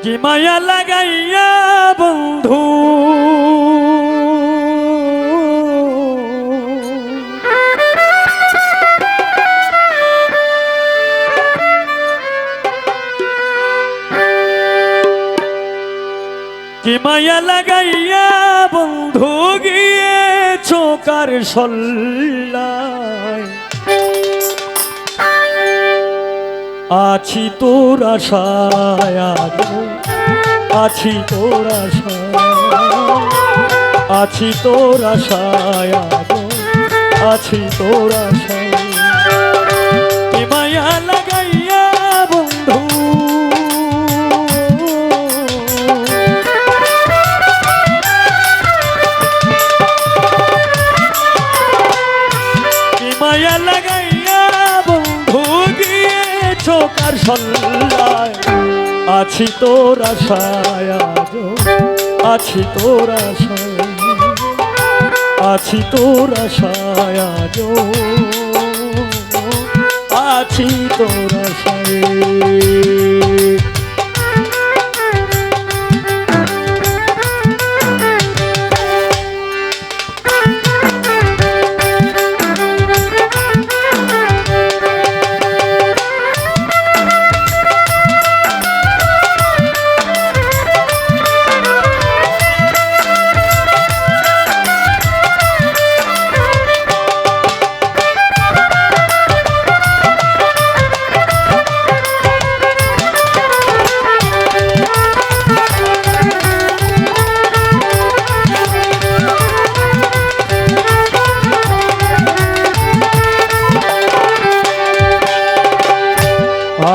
কি মায়া লাগাইয়া বন্ধু কি মায়া লাগাইয়া বন্ধু গিয়েছো কার সল্লায় আছি তোর আশায় আছি তোর আশায় আছি তোর আশায় আছি তোর আশায় কি মায়া লাগাইয়া বন্ধু কি মায়া লাগাইয়া বন্ধু গিয়েছো কার সল্লায় আছি তোর আশায় আছি তোর আশায় আছি তোর আশায় আছি তোর আশায়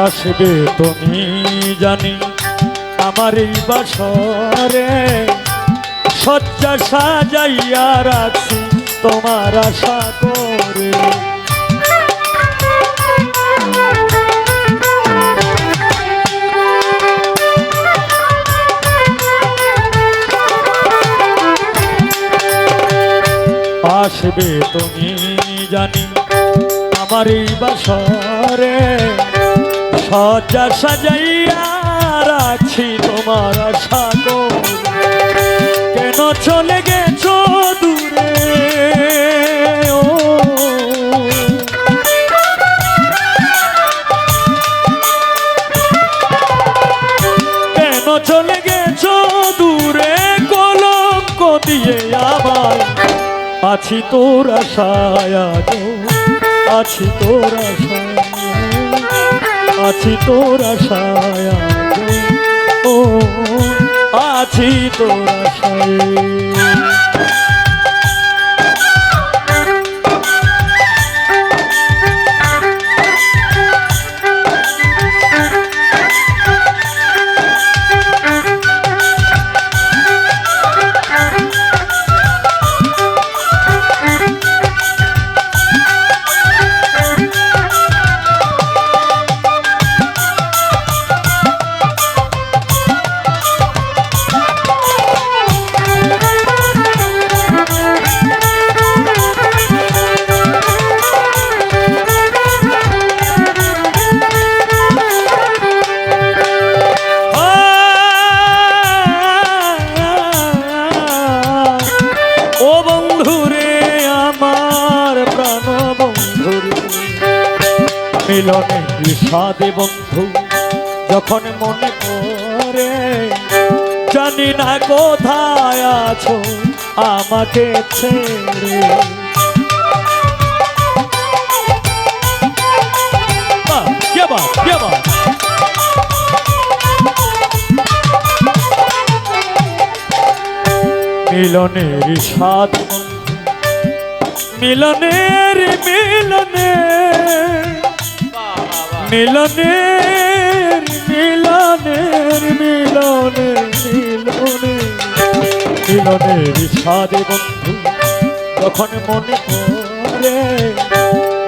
আসবে তুমি জানি আমার এই বাসরে শয্যা সাজাইয়া রাখছি তোমার আশা করে আসবে তুমি জানি আমার এই বাসরে শয্যা সাজাইয়া রাখছি তোমার আশা করে কেন চলে গেছো দূরে ও কেন চলে গেছো দূরে কলঙ্ক দিয়ে আবার আছি তোর আশায় আছি তোর আশায় আছি তোর আশায় ও আছি তোর আশায় মিলনে বিষাদে বন্ধু যখন মনে পড়ে জানি না কোথায় আছো আমাকে ছেড়ে মিলনের স্বাদ বন্ধু মিলনের মিলনের মিলনের মিলনের মিলনের মিলনের স্বাদে বন্ধু যখন মনে পড়ে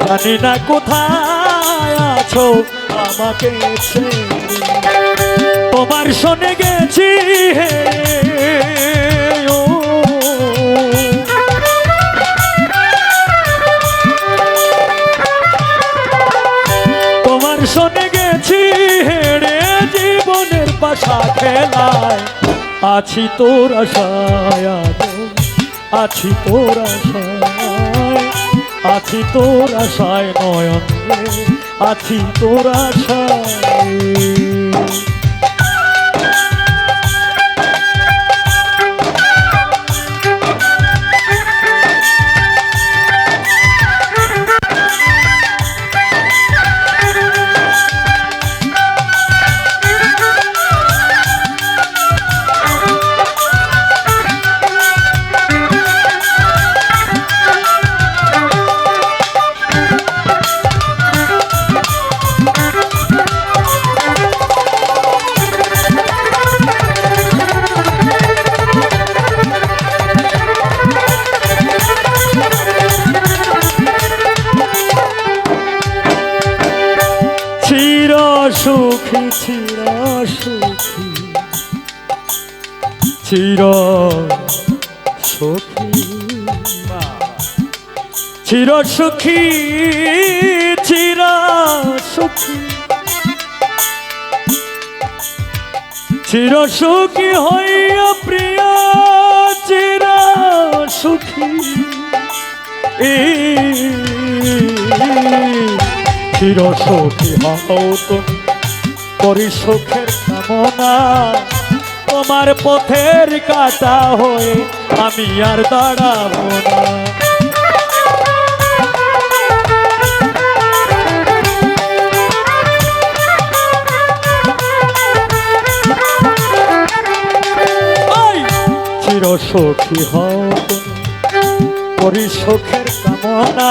জানি না কোথায় আছো আমাকে ছেড়ে তোমার শোনে গেছি হে ও তোমার শোনে গেছি হেড়ে জীবনের পাশা আছি তোর আশায় আজো, আছি তোর আশায়, আছি তোর আশায় নয়ন রে, আছি তোর আশায়। সুখী চির সুখী, চির সুখী, চির সুখী, চির সুখী, চির সুখী হইয়া প্রিয়া চির সুখী, চির সুখী হও তুমি করি সুখের কামনা, তোমার পথের কাটা হয়ে আমি আর দাঁড়াবো না। চির সুখী হও তুমি করি সুখের কামনা,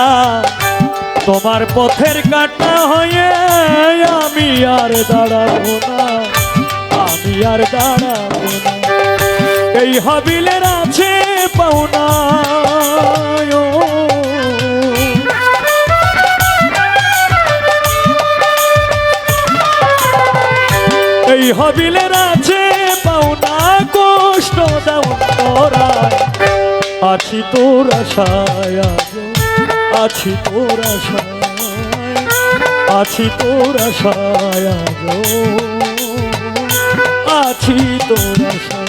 তোমার পথের কাটা হয়ে আমি আর দাঁড়াবো না, আমি আর দাঁড়াবো না। এই হাবিলের আছে পাওনা, এই হাবিলের আছে পাওনা, কষ্ট দাও তোরা, আছি তোর আশায় আজো, আছি তোর আশায়, আছি তোর আশায় আজো, আছি তোর আশায়।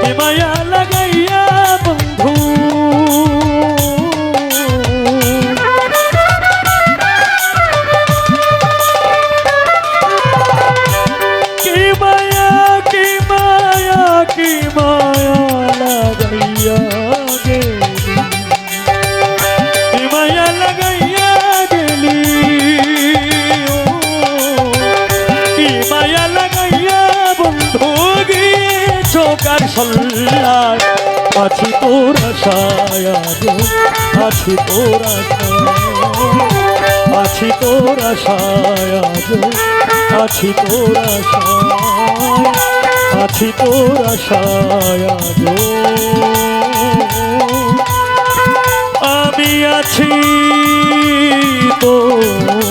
এ মায়া লাগাইয়া বন্ধু, কি মায়া, কি মায়া, কি মায়া লাগাইয়া গেলি, কি মায়া লাগাইয়া গেলি, কি মায়া লাগাইয়া বন্ধু গিয়েছো কার সল্লায়, আছি তোর আশায় আজো, আছি তোর আশায়, আছি তোর আশায় আজো, আছি তোর আশায়, আছি তোর আশায় আজো, আমি আছি তোর